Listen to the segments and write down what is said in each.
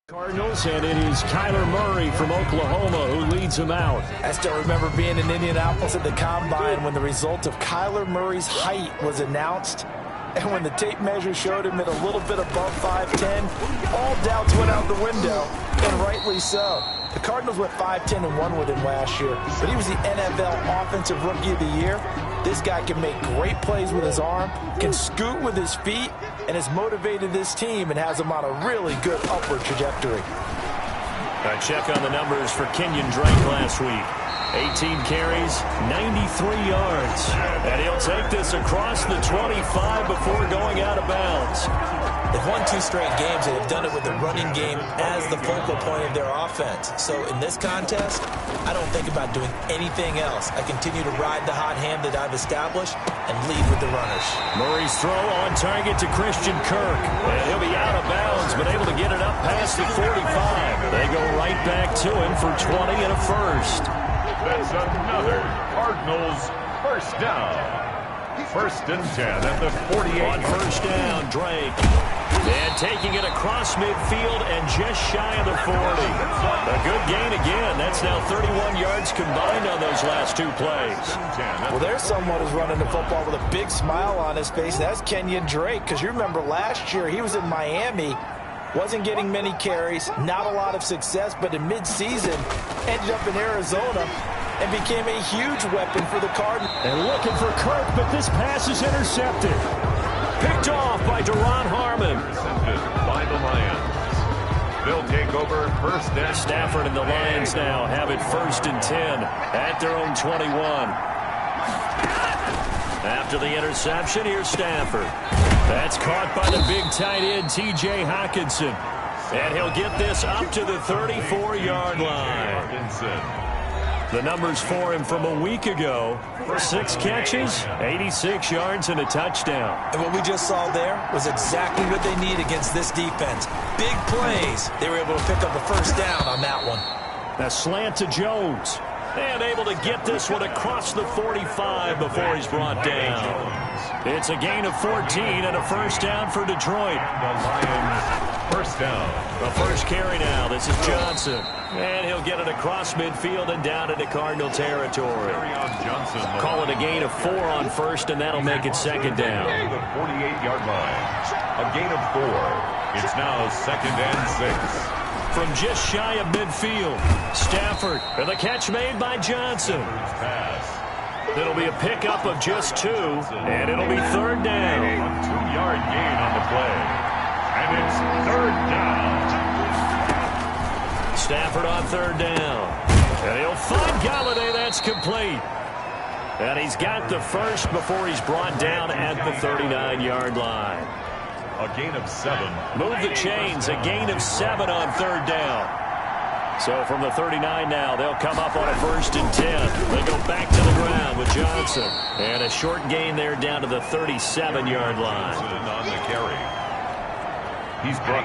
Cardinals, and it is Kyler Murray from Oklahoma who leads them out. I still remember being in Indianapolis at the Combine when the result of Kyler Murray's height was announced. And when the tape measure showed him at a little bit above 5'10", all doubts went out the window, and rightly so. The Cardinals went 5-10-1 with him last year, but he was the NFL Offensive Rookie of the Year. This guy can make great plays with his arm, can scoot with his feet, and has motivated this team and has them on a really good upward trajectory. A check on the numbers for Kenyon Drake last week. 18 carries, 93 yards. And he'll take this across the 25 before going out of bounds. They've won 2 straight games and have done it with the running game as the focal point of their offense. So in this contest, I don't think about doing anything else. I continue to ride the hot hand that I've established and lead with the runners. Murray's throw on target to Christian Kirk. And he'll be out of bounds, but able to get it up past the 45. They go right back to him for 20 and a first. That's another Cardinals first down. First and 10 at the 48. On first down, Drake. And taking it across midfield and just shy of the 40. A good gain again. That's now 31 yards combined on those last 2 plays. Well, there's someone who's running the football with a big smile on his face. That's Kenyon Drake, because you remember last year he was in Miami. Wasn't getting many carries, not a lot of success, but in midseason ended up in Arizona and became a huge weapon for the Cardinals. And looking for Kirk, but this pass is intercepted. Picked off by Deron Harmon. Intercepted by the Lions. They'll take over first and Stafford and the Lions now have it first and 10 at their own 21. After the interception, here's Stafford. That's caught by the big tight end, T.J. Hockenson. And he'll get this up to the 34-yard line. The numbers for him from a week ago: 6 catches, 86 yards, and a touchdown. And what we just saw there was exactly what they need against this defense. Big plays. They were able to pick up a first down on that one. A slant to Jones. And able to get this one across the 45 before he's brought down. It's a gain of 14 and a first down for Detroit. The Lions first down. The first carry now. This is Johnson. And he'll get it across midfield and down into Cardinal territory. Call it a gain of 4 on first, and that'll make it second down. The 48-yard line. A gain of 4. It's now second and 6. From just shy of midfield, Stafford, and the catch made by Johnson. It'll be a pickup of just 2, and it'll be third down. A 2-yard gain on the play. And it's third down. Stafford on third down. And he'll find Galladay. That's complete. And he's got the first before he's brought down at the 39-yard line. A gain of 7. Move the chains. A gain of 7 on third down. So from the 39 now, they'll come up on a first and 10. They go back to the ground with Johnson. And a short gain there down to the 37-yard line. On the carry.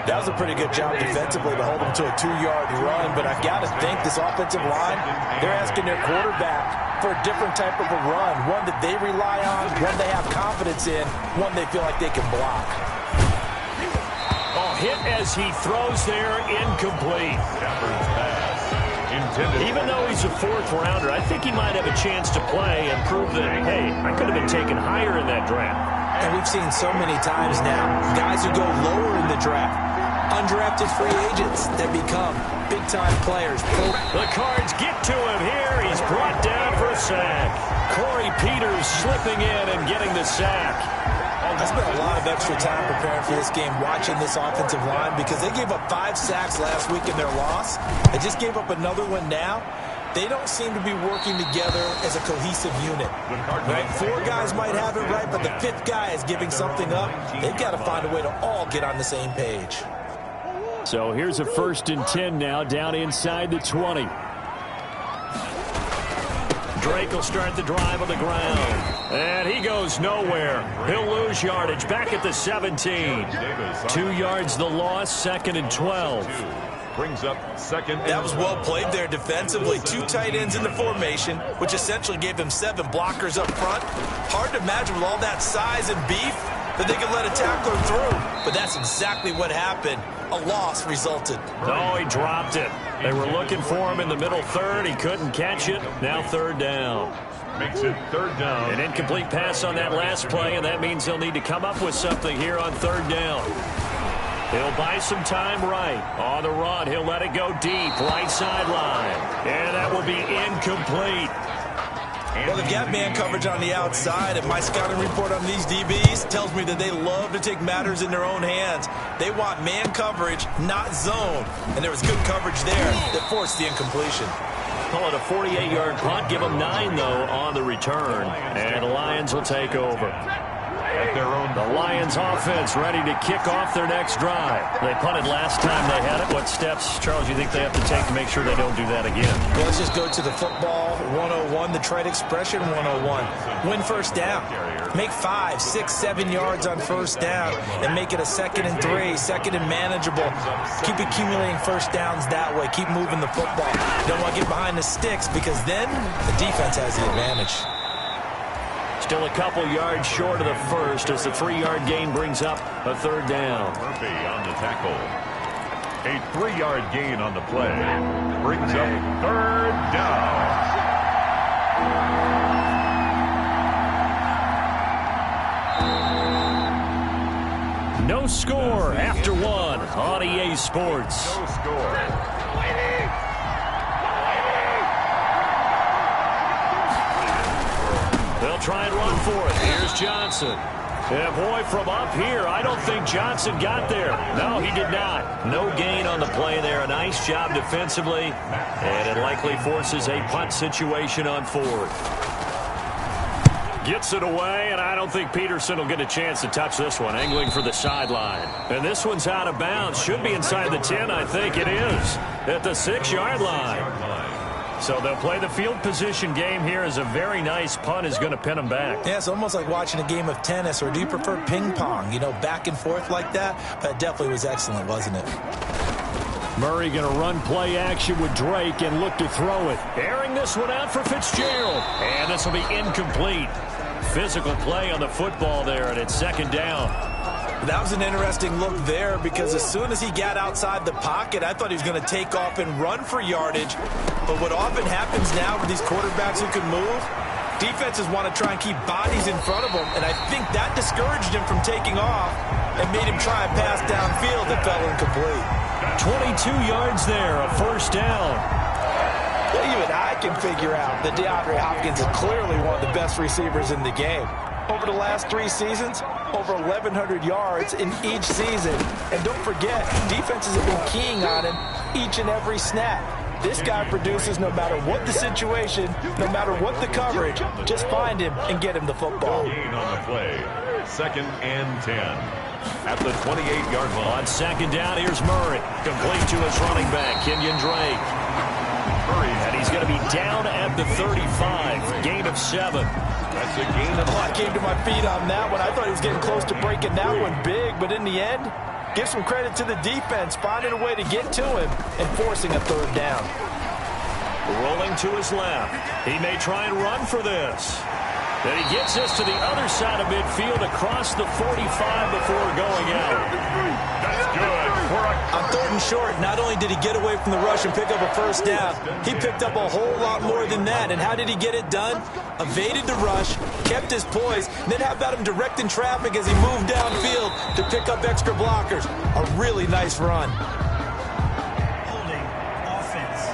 That was a pretty good job defensively to hold him to a 2-yard run, but I've got to think this offensive line, they're asking their quarterback for a different type of a run, one that they rely on, one they have confidence in, one they feel like they can block. Hit as he throws there, incomplete. Even though he's a 4th rounder, I think he might have a chance to play and prove that, hey, I could have been taken higher in that draft. And we've seen so many times now, guys who go lower in the draft, undrafted free agents that become big-time players. The Cards get to him here. He's brought down for a sack. Corey Peters slipping in and getting the sack. I spent a lot of extra time preparing for this game, watching this offensive line, because they gave up 5 sacks last week in their loss. They just gave up another one now. They don't seem to be working together as a cohesive unit. Right? 4 guys might have it right, but the 5th guy is giving something up. They've got to find a way to all get on the same page. So here's a first and 10 now, down inside the 20. Drake will start the drive on the ground. And he goes nowhere. He'll lose yardage back at the 17. 2 yards the loss, second and 12. Brings up second. That was well played there defensively. 2 tight ends in the formation, which essentially gave them 7 blockers up front. Hard to imagine with all that size and beef, that they could let a tackler through. But that's exactly what happened. A loss resulted. Oh, he dropped it. They were looking for him in the middle third. He couldn't catch it. Now third down. Makes it third down. An incomplete pass on that last play, and that means he'll need to come up with something here on third down. He'll buy some time right. On the run, he'll let it go deep, right sideline. And that will be incomplete. Well, they've got man coverage on the outside, and my scouting report on these DBs tells me that they love to take matters in their own hands. They want man coverage, not zone. And there was good coverage there that forced the incompletion. Call it a 48-yard punt. Give them 9, though, on the return. And the Lions will take over. At their own. The Lions offense ready to kick off their next drive. They punted last time they had it. What steps, Charles, do you think they have to take to make sure they don't do that again? Well, let's just go to the football 101, the trade expression 101. Win first down. Make 5, 6, 7 yards on first down and make it a 2nd and 3, 2nd and manageable. Keep accumulating first downs that way. Keep moving the football. Don't want to get behind the sticks because then the defense has the advantage. Still a couple yards short of the first as the 3-yard gain brings up a third down. Murphy on the tackle. A 3-yard gain on the play. Brings up third down. No score after 1 on EA Sports. No score. They'll try and run for it. Here's Johnson. Yeah, boy, from up here, I don't think Johnson got there. No, he did not. No gain on the play there. A nice job defensively. And it likely forces a punt situation on 4th. Gets it away, and I don't think Peterson will get a chance to touch this one. Angling for the sideline. And this one's out of bounds. Should be inside the 10, I think it is. At the 6-yard line. So they'll play the field position game here as a very nice punt is going to pin them back. Yeah, it's almost like watching a game of tennis, or do you prefer ping pong? You know, back and forth like that? That definitely was excellent, wasn't it? Murray going to run play action with Drake and look to throw it. Airing this one out for Fitzgerald. And this will be incomplete. Physical play on the football there, and it's 2nd down. That was an interesting look there because as soon as he got outside the pocket, I thought he was going to take off and run for yardage. But what often happens now with these quarterbacks who can move, defenses want to try and keep bodies in front of them, and I think that discouraged him from taking off and made him try a pass downfield that fell incomplete. 22 yards there, a first down. Well, even I can figure out that DeAndre Hopkins is clearly one of the best receivers in the game. Over the last 3 seasons, over 1,100 yards in each season. And don't forget, defenses have been keying on him each and every snap. This guy produces no matter what the situation, no matter what the coverage. Just find him and get him the football. Gain on the play. 2nd and 10. At the 28-yard line. On 2nd down, here's Murray. Complete to his running back, Kenyon Drake. And he's going to be down at the 35. Gain of 7. That's a gain of 5. I came to my feet on that one. I thought he was getting close to breaking that one big, but in the end, give some credit to the defense, finding a way to get to him and forcing a third down. Rolling to his left. He may try and run for this. Then he gets this to the other side of midfield across the 45 before going out. That's good. On 3rd and short, not only did he get away from the rush and pick up a first down, he picked up a whole lot more than that. And how did he get it done? Evaded the rush, kept his poise, and then how about him directing traffic as he moved downfield to pick up extra blockers? A really nice run. Holding offense.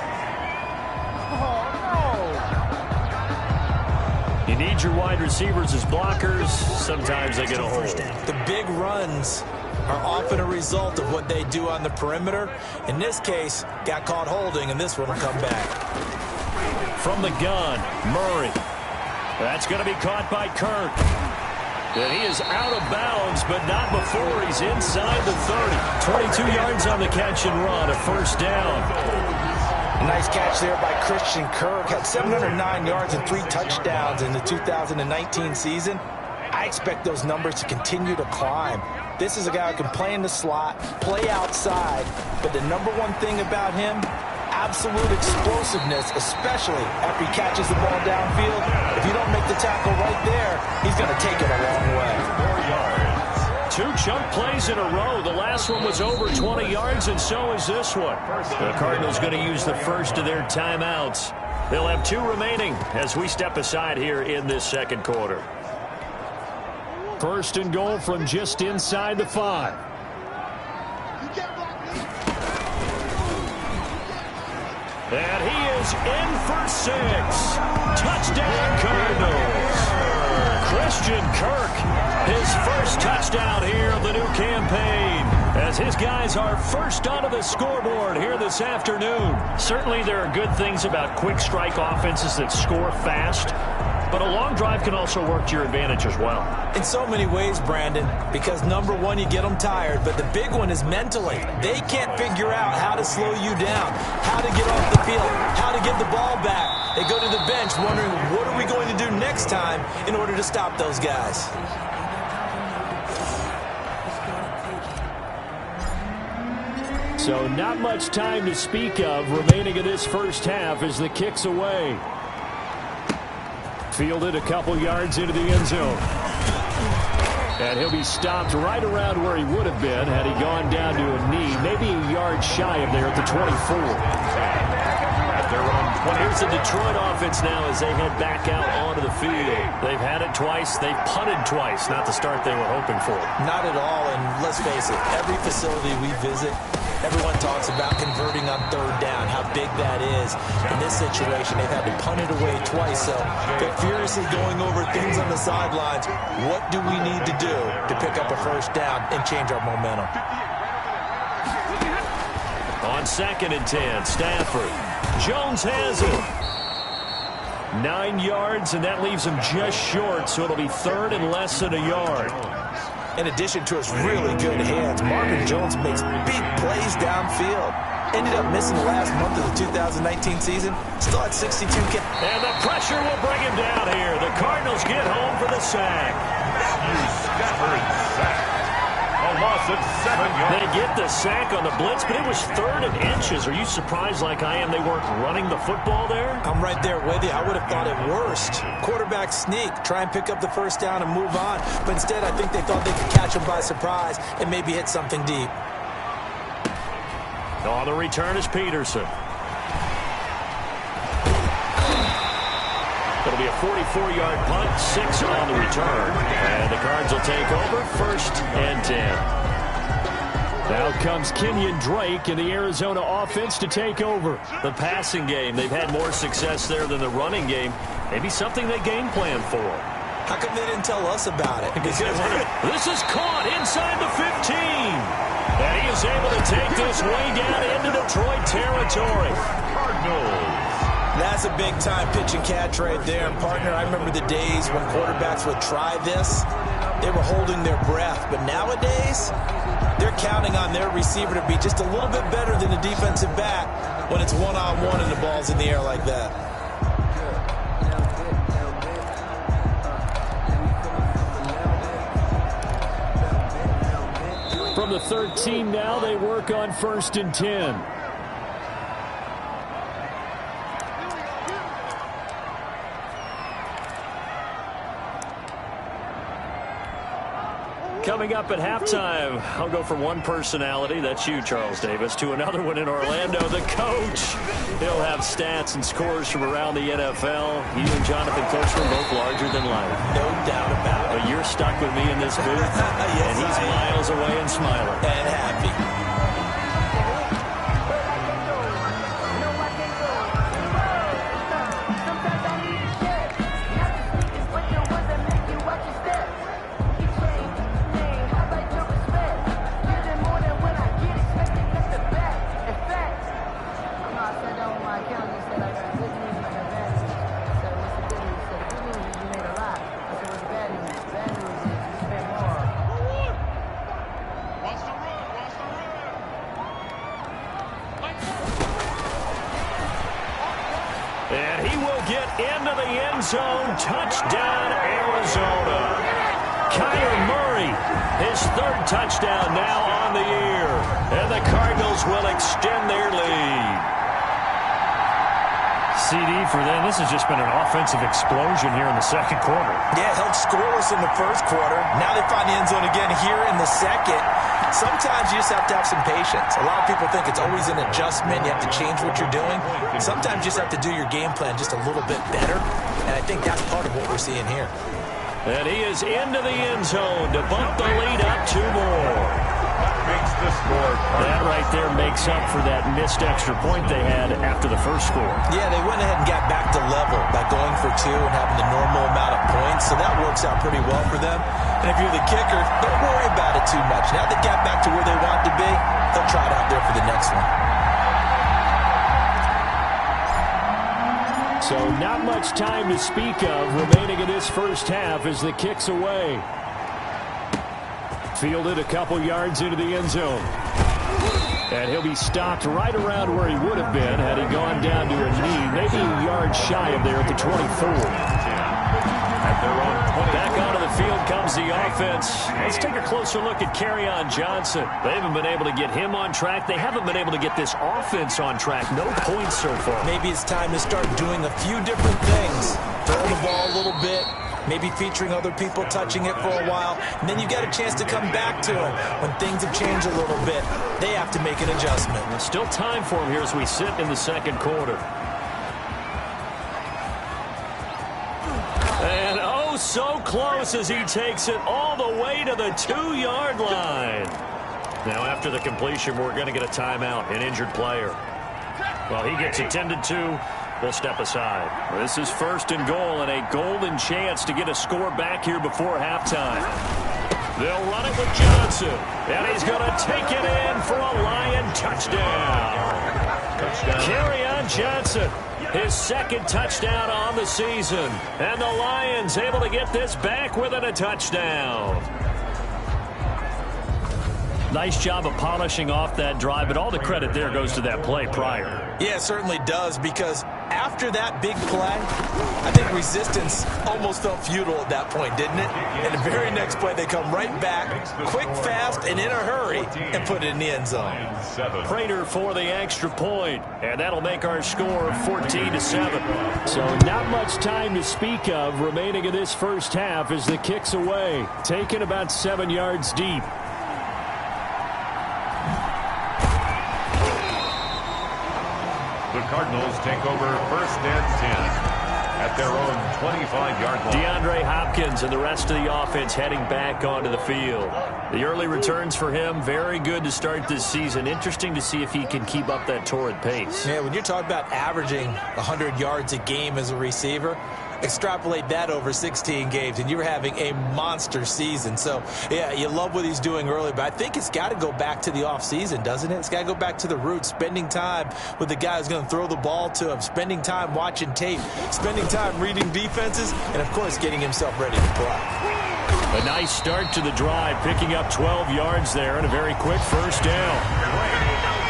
You need your wide receivers as blockers. Sometimes they get a hold. The big runs are often a result of what they do on the perimeter. In this case, got caught holding, and this one will come back. From the gun, Murray. That's going to be caught by Kirk. And he is out of bounds, but not before he's inside the 30. 22 yards on the catch and run, a first down. A nice catch there by Christian Kirk. Had 709 yards and 3 touchdowns in the 2019 season. I expect those numbers to continue to climb. This is a guy who can play in the slot, play outside, but the number one thing about him, absolute explosiveness, especially after he catches the ball downfield. If you don't make the tackle right there, he's going to take it a long way. 4 yards. 2 chunk plays in a row. The last one was over 20 yards, and so is this one. The Cardinals going to use the first of their timeouts. They'll have 2 remaining as we step aside here in this second quarter. First and goal from just inside the 5. And he is in for 6. Touchdown, Cardinals. Christian Kirk, his first touchdown here of the new campaign, as his guys are first onto the scoreboard here this afternoon. Certainly there are good things about quick strike offenses that score fast, but a long drive can also work to your advantage as well. In so many ways, Brandon, because number one, you get them tired, but the big one is mentally. They can't figure out how to slow you down, how to get off the field, how to get the ball back. They go to the bench wondering, what are we going to do next time in order to stop those guys? So not much time to speak of remaining in this first half as the kick's away. Fielded a couple yards into the end zone. And he'll be stopped right around where he would have been had he gone down to a knee, maybe a yard shy of there at the 24. Here's the Detroit offense now as they head back out onto the field. They've had it twice. They've punted twice. Not the start they were hoping for. Not at all, and let's face it, every facility we visit, everyone talks about converting on third down, how big that is. In this situation, they've had to punt it away twice, so they're furiously going over things on the sidelines. What do we need to do to pick up a first down and change our momentum? On 2nd and 10, Stafford. Jones has it. 9 yards, and that leaves him just short, so it'll be 3rd and less than a yard. In addition to his really good hands, Marvin Jones makes big plays downfield. Ended up missing the last month of the 2019 season. Still at 62. And the pressure will bring him down here. The Cardinals get home for the sack. Stafford sack. A loss of 7 yards. They get the sack on the blitz, but it was 3rd and inches. Are you surprised like I am they weren't running the football there? I'm right there with you. I would have thought it worst. Quarterback sneak, try and pick up the first down and move on. But instead, I think they thought they could catch him by surprise and maybe hit something deep. On the return is Peterson. It'll be a 44-yard punt, 6 on the return. And the Cards will take over 1st and 10. Now comes Kenyon Drake in the Arizona offense to take over. The passing game, they've had more success there than the running game. Maybe something they game plan for. How come they didn't tell us about it? Because this is caught inside the 15. And he is able to take this way down into Detroit territory. Cardinals. That's a big-time pitch and catch right there. And, partner, I remember the days when quarterbacks would try this. They were holding their breath. But nowadays, they're counting on their receiver to be just a little bit better than the defensive back when it's one-on-one and the ball's in the air like that. From the 13 now, they work on 1st and 10. Coming up at halftime, I'll go from one personality, that's you, Charles Davis, to another one in Orlando, the coach. He'll have stats and scores from around the NFL. You and Jonathan Coachman both larger than life. No doubt about it. But you're stuck with me in this booth, Yes, and he's miles away and smiling. And happy. And he will get into the end zone. Touchdown, Arizona. Kyler Murray, his 3rd touchdown now on the year. And the Cardinals will extend their lead. CD for them. This has just been an offensive explosion here in the second quarter. Yeah, held scoreless in the first quarter. Now they find the end zone again here in the second. Sometimes you just have to have some patience. A lot of people think it's always an adjustment. You have to change what you're doing. Sometimes you just have to do your game plan just a little bit better. And I think that's part of what we're seeing here. And he is into the end zone to bump the lead up 2 more. Makes the score. That right there makes up for that missed extra point they had after the first score. Yeah, they went ahead and got back to level by going for 2 and having the normal amount of points, so that works out pretty well for them. And if you're the kicker, don't worry about it too much. Now they got back to where they want to be, they'll try it out there for the next one. So not much time to speak of remaining in this first half as the kick's away. Fielded a couple yards into the end zone. And he'll be stopped right around where he would have been had he gone down to a knee, maybe a yard shy of there at the 24. Back onto the field comes the offense. Let's take a closer look at Kerryon Johnson. They haven't been able to get him on track. They haven't been able to get this offense on track. No points so far. Maybe it's time to start doing a few different things. Throw the ball a little bit. Maybe featuring other people touching it for a while. And then you got a chance to come back to it when things have changed a little bit. They have to make an adjustment. There's still time for him here as we sit in the second quarter. And oh, so close as he takes it all the way to the 2-yard line. Now after the completion, we're going to get a timeout, an injured player. Well, he gets attended to. We'll step aside. This is 1st and goal and a golden chance to get a score back here before halftime. They'll run it with Johnson. And he's going to take it in for a Lion touchdown. Kerryon Johnson, his 2nd touchdown on the season. And the Lions able to get this back within a touchdown. Nice job of polishing off that drive, but all the credit there goes to that play prior. Yeah, it certainly does, because after that big play, I think resistance almost felt futile at that point, didn't it? And the very next play, they come right back, quick, fast, and in a hurry, and put it in the end zone. Prater for the extra point, and that'll make our score 14-7. So not much time to speak of remaining in this first half as the kick's away, taken about 7 yards deep. The Cardinals take over 1st and 10 at their own 25-yard line. DeAndre Hopkins and the rest of the offense heading back onto the field. The early returns for him, very good to start this season. Interesting to see if he can keep up that torrid pace. Yeah, when you're talking about averaging 100 yards a game as a receiver, extrapolate that over 16 games, and you're having a monster season. So, yeah, you love what he's doing early, but I think it's got to go back to the offseason, doesn't it? It's got to go back to the roots, spending time with the guy who's going to throw the ball to him, spending time watching tape, spending time reading defenses, and, of course, getting himself ready to play. A nice start to the drive, picking up 12 yards there and a very quick 1st down.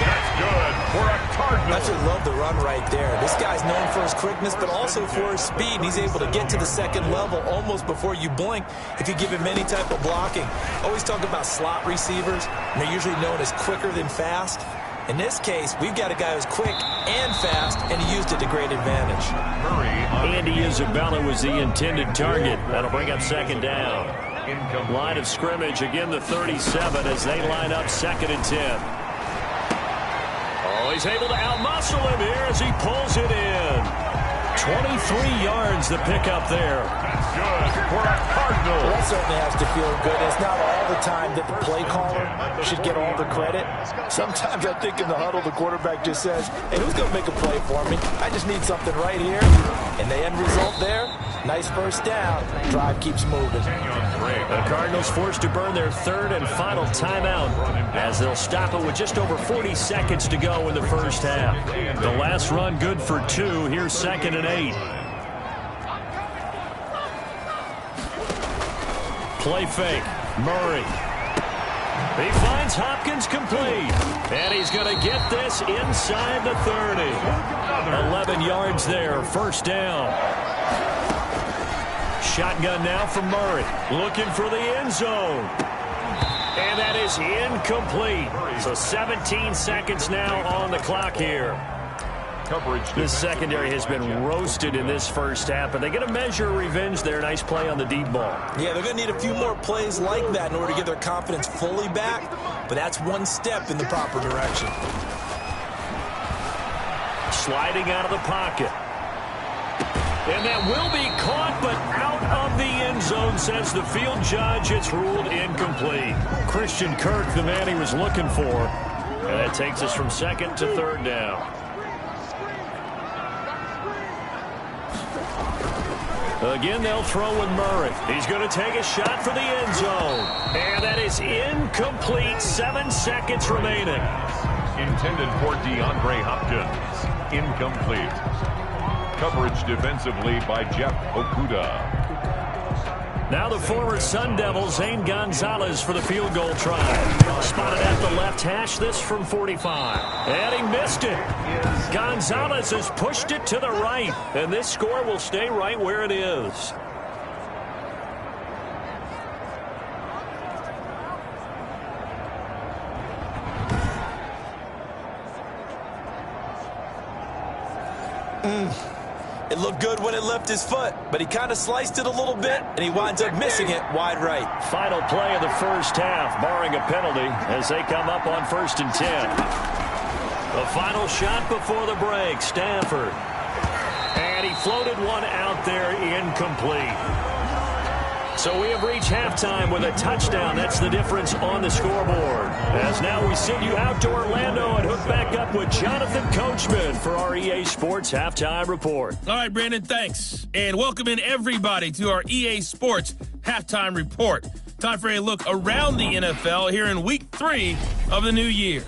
That's good for a Cardinal. I just love the run right there. This guy's known for his quickness, but also for his speed. And he's able to get to the 2nd level almost before you blink if you give him any type of blocking. Always talk about slot receivers, and they're usually known as quicker than fast. In this case, we've got a guy who's quick and fast, and he used it to great advantage. Andy Isabella was the intended target. That'll bring up 2nd down. Line of scrimmage, again the 37 as they line up 2nd and 10. Oh, he's able to outmuscle him here as he pulls it in. 23 yards the pickup there. That's good for a Cardinal. Well, that certainly has to feel good. It's not all the time that the play caller should get all the credit. Sometimes I think in the huddle, the quarterback just says, hey, who's going to make a play for me? I just need something right here. And the end result there, nice 1st down. Drive keeps moving. The Cardinals forced to burn their 3rd and final timeout as they'll stop it with just over 40 seconds to go in the first half. The last run good for 2. Here's 2nd and 8. Play fake. Murray. He finds Hopkins complete. And he's going to get this inside the 30. 11 yards there. 1st down. Shotgun now from Murray. Looking for the end zone. And that is incomplete. So 17 seconds now on the clock here. Coverage. This secondary has been roasted in this first half, but they get a measure of revenge there. Nice play on the deep ball. Yeah, they're going to need a few more plays like that in order to get their confidence fully back, but that's one step in the proper direction. Sliding out of the pocket. And that will be caught, but out of the end zone, says the field judge. It's ruled incomplete. Christian Kirk, the man he was looking for. And that takes us from second to third down. Again, they'll throw with Murray. He's going to take a shot for the end zone. And that is incomplete. 7 seconds remaining. Intended for DeAndre Hopkins. Incomplete. Coverage defensively by Jeff Okudah. Now the former Sun Devil, Zane Gonzalez, for the field goal try. Spotted at the left hash, this from 45. And he missed it. Gonzalez has pushed it to the right. And this score will stay right where it is. It looked good when it left his foot, but he kind of sliced it a little bit, and he winds up missing it wide right. Final play of the first half, barring a penalty, as they come up on 1st and 10. The final shot before the break, Stanford. And he floated one out there, incomplete. So we have reached halftime with a touchdown. That's the difference on the scoreboard. As now we send you out to Orlando and hook back up with Jonathan Coachman for our EA Sports Halftime Report. All right, Brandon, thanks. And welcome in everybody to our EA Sports Halftime Report. Time for a look around the NFL here in Week 3 of the new year.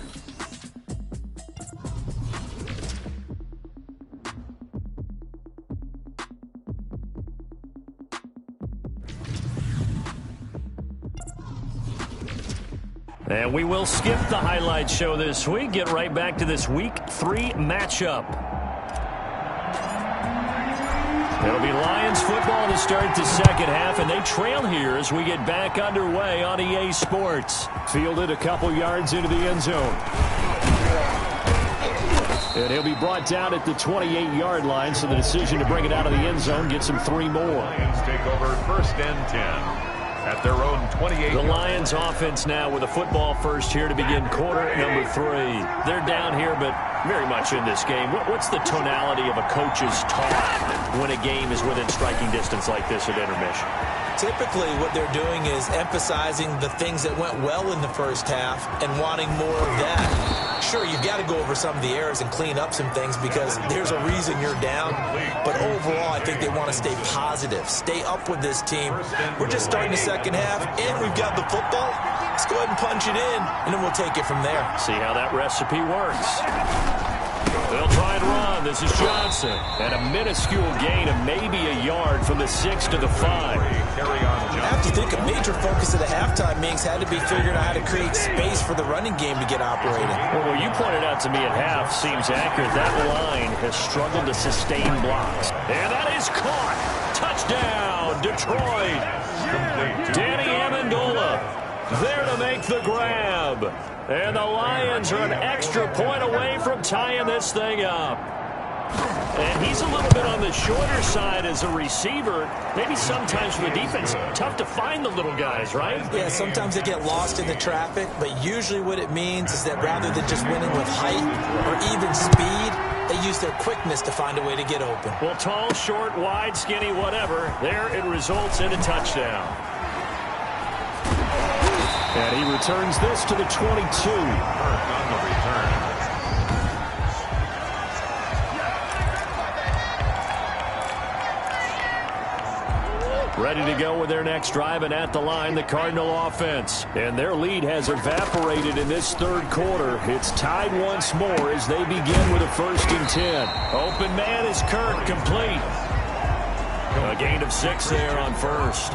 And we will skip the highlight show this week. Get right back to this Week 3 matchup. It'll be Lions football to start the second half, and they trail here as we get back underway on EA Sports. Fielded a couple yards into the end zone. And he'll be brought down at the 28-yard line, so the decision to bring it out of the end zone gets him 3 more. Lions take over 1st and 10. At their own 28. The Lions offense now with a football first here to begin quarter number 3. They're down here, but very much in this game. What's the tonality of a coach's talk when a game is within striking distance like this at intermission? Typically, what they're doing is emphasizing the things that went well in the first half and wanting more of that. Sure, you've got to go over some of the errors and clean up some things because there's a reason you're down. But overall, I think they want to stay positive, stay up with this team. We're just starting the second half, and we've got the football. Let's go ahead and punch it in, and then we'll take it from there. See how that recipe works. They'll try and run. This is Johnson. And a minuscule gain of maybe a yard from the 6 to the 5. I have to think a major focus of the halftime meetings had to be figuring out how to create space for the running game to get operating. Well, what you pointed out to me at half seems accurate. That line has struggled to sustain blocks. And that is caught. Touchdown, Detroit. Danny Amendola there to make the grab. And the Lions are an extra point away from tying this thing up. And he's a little bit on the shorter side as a receiver. Maybe sometimes for the defense, tough to find the little guys, right? Yeah, sometimes they get lost in the traffic, but usually what it means is that rather than just winning with height or even speed, they use their quickness to find a way to get open. Well, tall, short, wide, skinny, whatever, there it results in a touchdown. And he returns this to the 22. On the return. Ready to go with their next drive, and at the line, the Cardinal offense. And their lead has evaporated in this third quarter. It's tied once more as they begin with a 1st and 10. Open man is Kirk, complete. A gain of 6 there on 1st.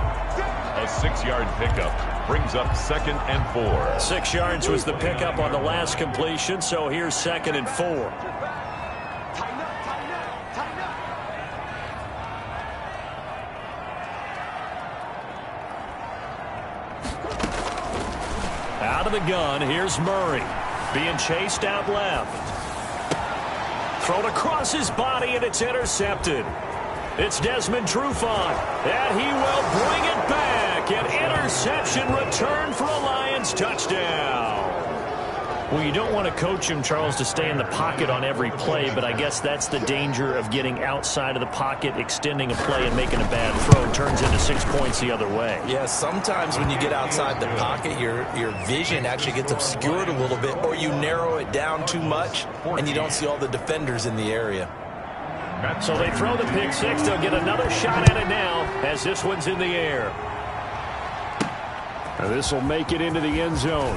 A 6-yard pickup brings up 2nd and 4. 6 yards was the pickup on the last completion, so here's 2nd and 4. Out of the gun, here's Murray. Being chased out left. Thrown across his body, and it's intercepted. It's Desmond Trufant, and he will bring it back. An interception return for a Lions touchdown. Well, you don't want to coach him, Charles, to stay in the pocket on every play, but I guess that's the danger of getting outside of the pocket, extending a play, and making a bad throw. Turns into 6 points the other way. Yeah, sometimes when you get outside the pocket, your vision actually gets obscured a little bit, or you narrow it down too much, and you don't see all the defenders in the area. So they throw the pick six. They'll get another shot at it now as this one's in the air. This will make it into the end zone.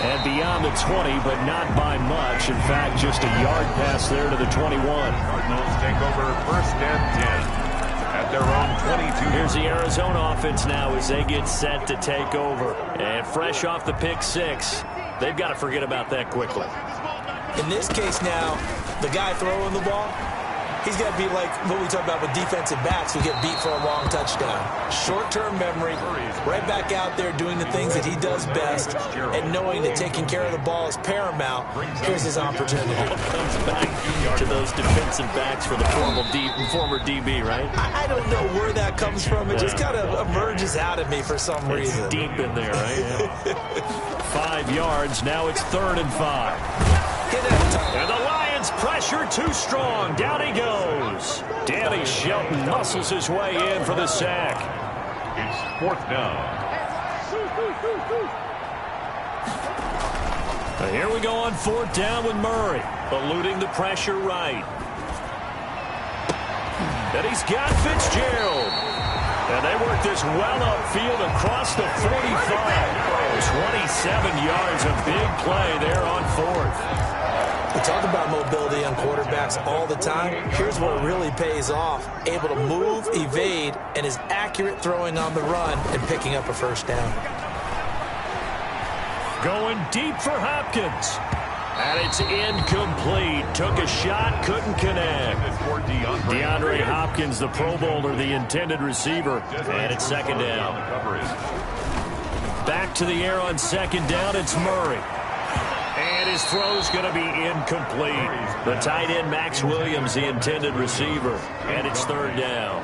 And beyond the 20, but not by much. In fact, just a yard pass there to the 21. Cardinals take over 1st and 10 at their own 22. Here's the Arizona offense now as they get set to take over. And fresh off the pick six, they've got to forget about that quickly. In this case now, the guy throwing the ball, he's got to be like what we talk about with defensive backs who get beat for a long touchdown. Short-term memory, right back out there doing the things that he does best, and knowing that taking care of the ball is paramount. Here's his opportunity. All comes back to those defensive backs for the former DB, right? I don't know where that comes from. It just kind of emerges out of me for some reason. It's deep in there, right? 5 yards. Now it's 3rd and 5. And the Lions pressure too strong. Down he goes. Danny Shelton muscles his way in for the sack. It's 4th down. Here we go on 4th down with Murray, eluding the pressure right. And he's got Fitzgerald. And they work this well upfield across the 45. 27 yards, a big play there on 4th. We talk about mobility on quarterbacks all the time. Here's what really pays off. Able to move, evade, and is accurate throwing on the run and picking up a 1st down. Going deep for Hopkins. And it's incomplete. Took a shot, couldn't connect. DeAndre Hopkins, the Pro Bowler, the intended receiver. And it's 2nd down. Back to the air on 2nd down, it's Murray. And his throw's going to be incomplete. The tight end, Max Williams, the intended receiver. And it's 3rd down.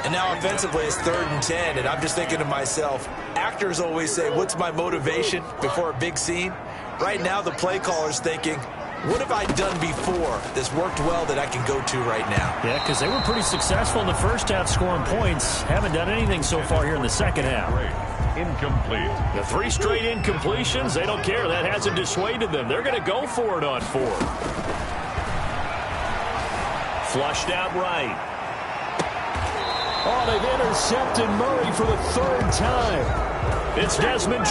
And now offensively, it's 3rd and 10. And I'm just thinking to myself, actors always say, what's my motivation before a big scene? Right now, the play caller's thinking, what have I done before that's worked well that I can go to right now? Yeah, because they were pretty successful in the first half scoring points. Haven't done anything so far here in the second half. Incomplete. The 3 straight incompletions, they don't care. That hasn't dissuaded them. They're going to go for it on 4th. Flushed out right. Oh, they've intercepted Murray for the 3rd time. It's Desmond